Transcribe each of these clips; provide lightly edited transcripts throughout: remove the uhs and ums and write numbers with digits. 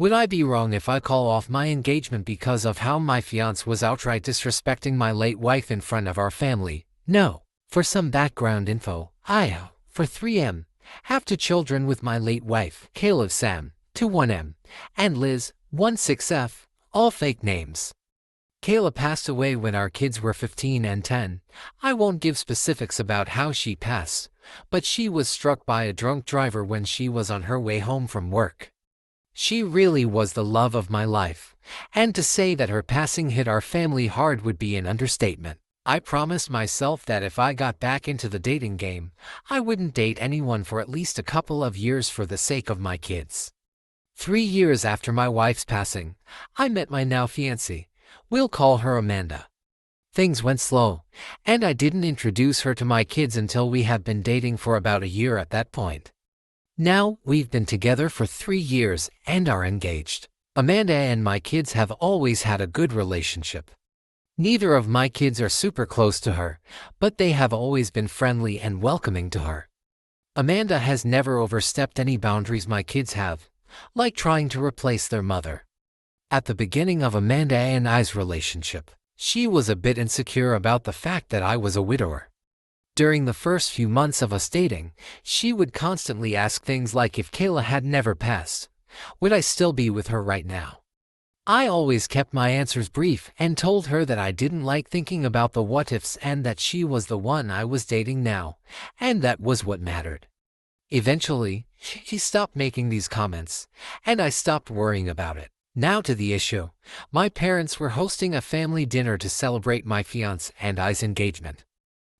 Would I be wrong if I call off my engagement because of how my fiancé was outright disrespecting my late wife in front of our family? No. For some background info, for 3M, have 2 children with my late wife, Caleb Sam, 21M, and Liz, 16F, all fake names. Kayla passed away when our kids were 15 and 10. I won't give specifics about how she passed, but she was struck by a drunk driver when she was on her way home from work. She really was the love of my life, and to say that her passing hit our family hard would be an understatement. I promised myself that if I got back into the dating game, I wouldn't date anyone for at least a couple of years for the sake of my kids. 3 years after my wife's passing, I met my now fiancée. We'll call her Amanda. Things went slow, and I didn't introduce her to my kids until we had been dating for about a year at that point. Now, we've been together for 3 years and are engaged. Amanda and my kids have always had a good relationship. Neither of my kids are super close to her, but they have always been friendly and welcoming to her. Amanda has never overstepped any boundaries my kids have, like trying to replace their mother. At the beginning of Amanda and I's relationship, she was a bit insecure about the fact that I was a widower. During the first few months of us dating, she would constantly ask things like if Kayla had never passed, would I still be with her right now? I always kept my answers brief and told her that I didn't like thinking about the what-ifs and that she was the one I was dating now, and that was what mattered. Eventually, she stopped making these comments, and I stopped worrying about it. Now to the issue. My parents were hosting a family dinner to celebrate my fiancé and I's engagement.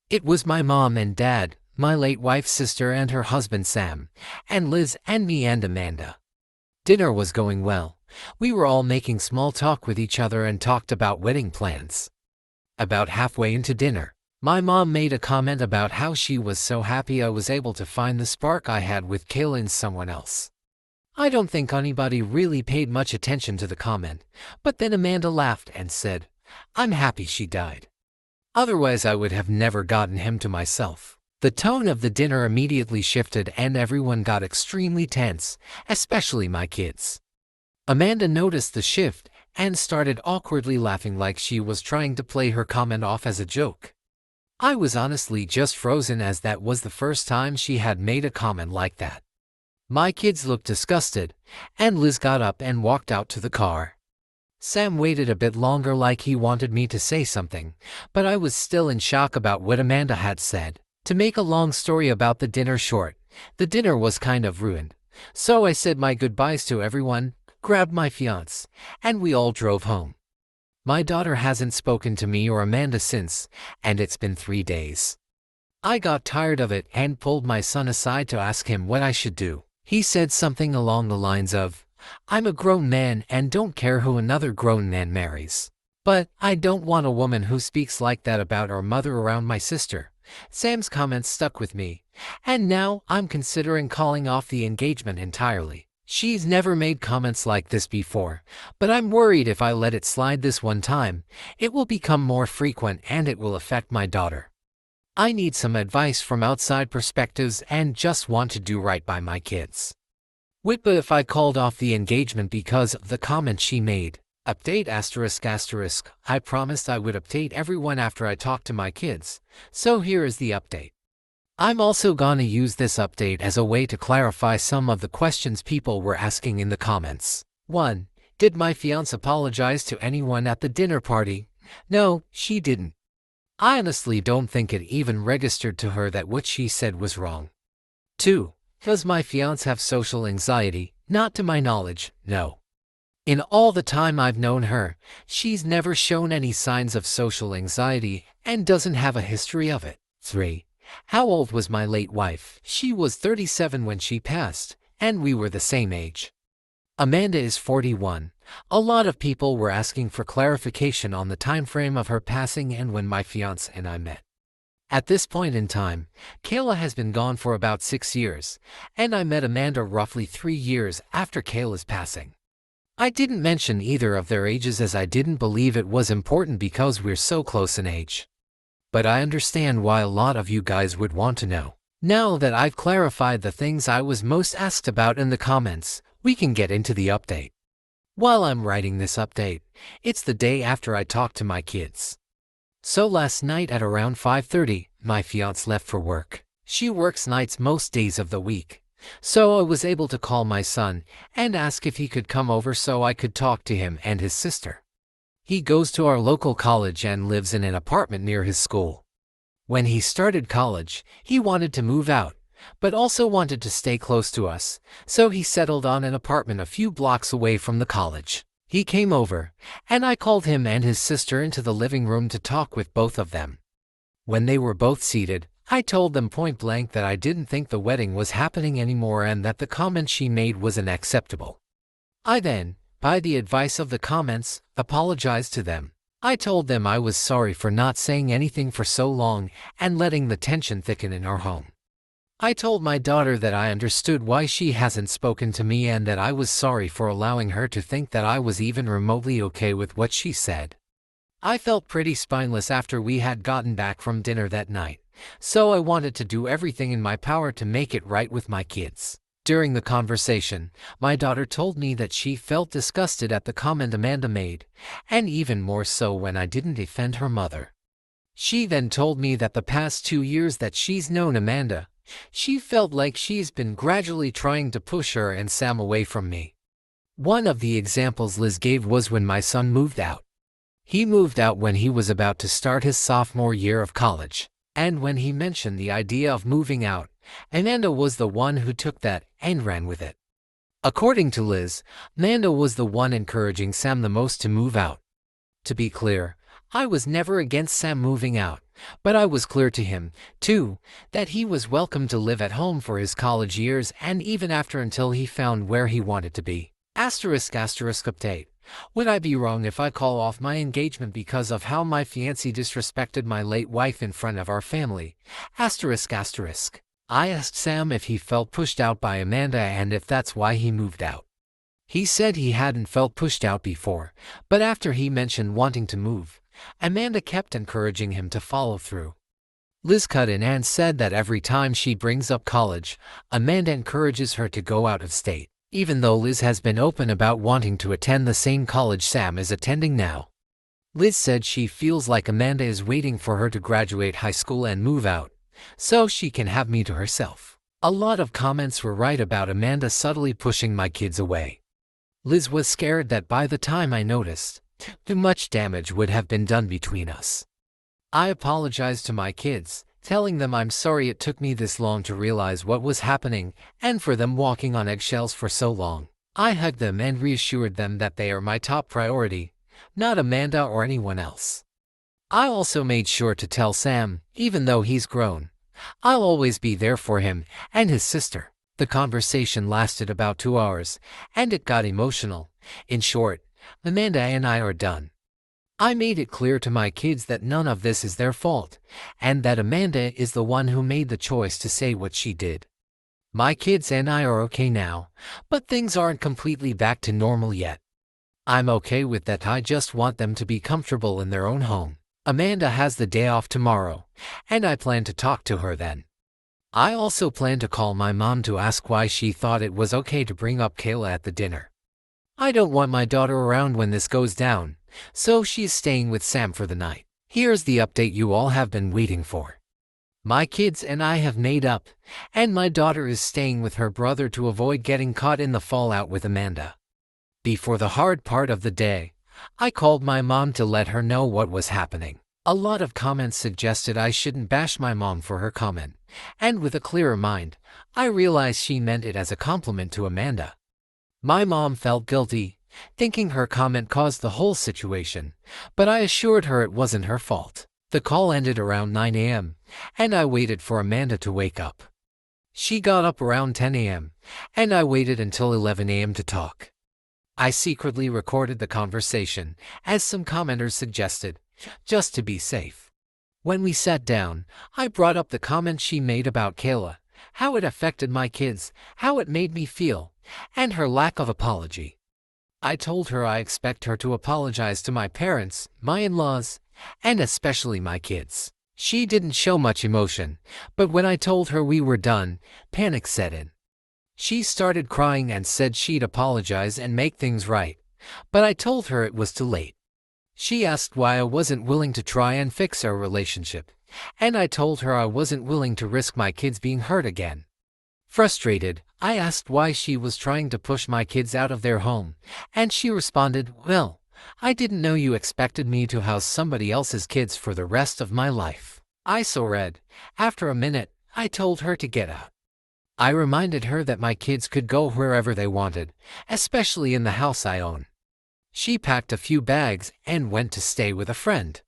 It was my mom and dad, my late wife's sister and her husband Sam, and Liz and me and Amanda. Dinner was going well. We were all making small talk with each other and talked about wedding plans. About halfway into dinner, my mom made a comment about how she was so happy I was able to find the spark I had with Kayla in someone else. I don't think anybody really paid much attention to the comment, but then Amanda laughed and said, "I'm happy she died. Otherwise I would have never gotten him to myself." The tone of the dinner immediately shifted and everyone got extremely tense, especially my kids. Amanda noticed the shift and started awkwardly laughing like she was trying to play her comment off as a joke. I was honestly just frozen as that was the first time she had made a comment like that. My kids looked disgusted, and Liz got up and walked out to the car. Sam waited a bit longer like he wanted me to say something, but I was still in shock about what Amanda had said. To make a long story about the dinner short, the dinner was kind of ruined, so I said my goodbyes to everyone, grabbed my fiancé, and we all drove home. My daughter hasn't spoken to me or Amanda since, and it's been 3 days. I got tired of it and pulled my son aside to ask him what I should do. He said something along the lines of, "I'm a grown man and don't care who another grown man marries. But I don't want a woman who speaks like that about our mother around my sister." Sam's comments stuck with me, and now I'm considering calling off the engagement entirely. She's never made comments like this before, but I'm worried if I let it slide this one time, it will become more frequent and it will affect my daughter. I need some advice from outside perspectives and just want to do right by my kids. What if I called off the engagement because of the comment she made? Update ***. I promised I would update everyone after I talked to my kids, so here is the update. I'm also gonna use this update as a way to clarify some of the questions people were asking in the comments. 1. Did my fiancé apologize to anyone at the dinner party? No, she didn't. I honestly don't think it even registered to her that what she said was wrong. 2. Does my fiancé have social anxiety? Not to my knowledge, no. In all the time I've known her, she's never shown any signs of social anxiety and doesn't have a history of it. 3. How old was my late wife? She was 37 when she passed, and we were the same age. Amanda is 41. A lot of people were asking for clarification on the time frame of her passing and when my fiancé and I met. At this point in time, Kayla has been gone for about 6 years, and I met Amanda roughly 3 years after Kayla's passing. I didn't mention either of their ages as I didn't believe it was important because we're so close in age. But I understand why a lot of you guys would want to know. Now that I've clarified the things I was most asked about in the comments, we can get into the update. While I'm writing this update, it's the day after I talked to my kids. So last night at around 5:30, my fiancé left for work. She works nights most days of the week. So I was able to call my son and ask if he could come over so I could talk to him and his sister. He goes to our local college and lives in an apartment near his school. When he started college, he wanted to move out, but also wanted to stay close to us, so he settled on an apartment a few blocks away from the college. He came over, and I called him and his sister into the living room to talk with both of them. When they were both seated, I told them point blank that I didn't think the wedding was happening anymore and that the comment she made was unacceptable. I then, by the advice of the comments, apologized to them. I told them I was sorry for not saying anything for so long and letting the tension thicken in our home. I told my daughter that I understood why she hasn't spoken to me and that I was sorry for allowing her to think that I was even remotely okay with what she said. I felt pretty spineless after we had gotten back from dinner that night, so I wanted to do everything in my power to make it right with my kids. During the conversation, my daughter told me that she felt disgusted at the comment Amanda made, and even more so when I didn't defend her mother. She then told me that the past 2 years that she's known Amanda, she felt like she's been gradually trying to push her and Sam away from me. One of the examples Liz gave was when my son moved out. He moved out when he was about to start his sophomore year of college, and when he mentioned the idea of moving out, Amanda was the one who took that and ran with it. According to Liz, Amanda was the one encouraging Sam the most to move out. To be clear, I was never against Sam moving out, but I was clear to him, too, that he was welcome to live at home for his college years and even after until he found where he wanted to be. **Update. Would I be wrong if I call off my engagement because of how my fiancé disrespected my late wife in front of our family? I asked Sam if he felt pushed out by Amanda and if that's why he moved out. He said he hadn't felt pushed out before, but after he mentioned wanting to move, Amanda kept encouraging him to follow through. Liz cut in and said that every time she brings up college, Amanda encourages her to go out of state, even though Liz has been open about wanting to attend the same college Sam is attending now. Liz said she feels like Amanda is waiting for her to graduate high school and move out, so she can have me to herself. A lot of comments were right about Amanda subtly pushing my kids away. Liz was scared that by the time I noticed, too much damage would have been done between us. I apologized to my kids, telling them I'm sorry it took me this long to realize what was happening and for them walking on eggshells for so long. I hugged them and reassured them that they are my top priority, not Amanda or anyone else. I also made sure to tell Sam, even though he's grown, I'll always be there for him and his sister. The conversation lasted about 2 hours, and it got emotional. In short, Amanda and I are done. I made it clear to my kids that none of this is their fault, and that Amanda is the one who made the choice to say what she did. My kids and I are okay now, but things aren't completely back to normal yet. I'm okay with that. I just want them to be comfortable in their own home. Amanda has the day off tomorrow, and I plan to talk to her then. I also plan to call my mom to ask why she thought it was okay to bring up Kayla at the dinner. I don't want my daughter around when this goes down, so she's staying with Sam for the night. Here's the update you all have been waiting for. My kids and I have made up, and my daughter is staying with her brother to avoid getting caught in the fallout with Amanda. Before the hard part of the day, I called my mom to let her know what was happening. A lot of comments suggested I shouldn't bash my mom for her comment, and with a clearer mind, I realized she meant it as a compliment to Amanda. My mom felt guilty, thinking her comment caused the whole situation, but I assured her it wasn't her fault. The call ended around 9 a.m., and I waited for Amanda to wake up. She got up around 10 a.m., and I waited until 11 a.m. to talk. I secretly recorded the conversation, as some commenters suggested, just to be safe. When we sat down, I brought up the comment she made about Kayla, how it affected my kids, how it made me feel, and her lack of apology. I told her I expect her to apologize to my parents, my in-laws, and especially my kids. She didn't show much emotion, but when I told her we were done, panic set in. She started crying and said she'd apologize and make things right, but I told her it was too late. She asked why I wasn't willing to try and fix our relationship, and I told her I wasn't willing to risk my kids being hurt again. Frustrated, I asked why she was trying to push my kids out of their home, and she responded, "Well, I didn't know you expected me to house somebody else's kids for the rest of my life." I saw red. After a minute, I told her to get out. I reminded her that my kids could go wherever they wanted, especially in the house I own. She packed a few bags and went to stay with a friend.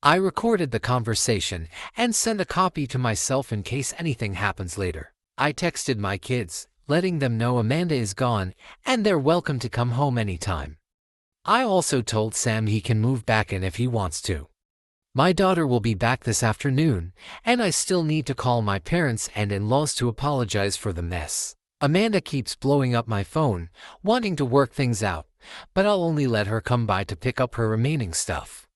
I recorded the conversation and sent a copy to myself in case anything happens later. I texted my kids, letting them know Amanda is gone and they're welcome to come home anytime. I also told Sam he can move back in if he wants to. My daughter will be back this afternoon, and I still need to call my parents and in-laws to apologize for the mess. Amanda keeps blowing up my phone, wanting to work things out, but I'll only let her come by to pick up her remaining stuff.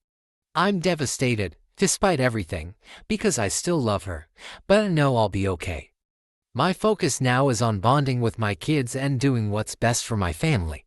I'm devastated, despite everything, because I still love her, but I know I'll be okay. My focus now is on bonding with my kids and doing what's best for my family.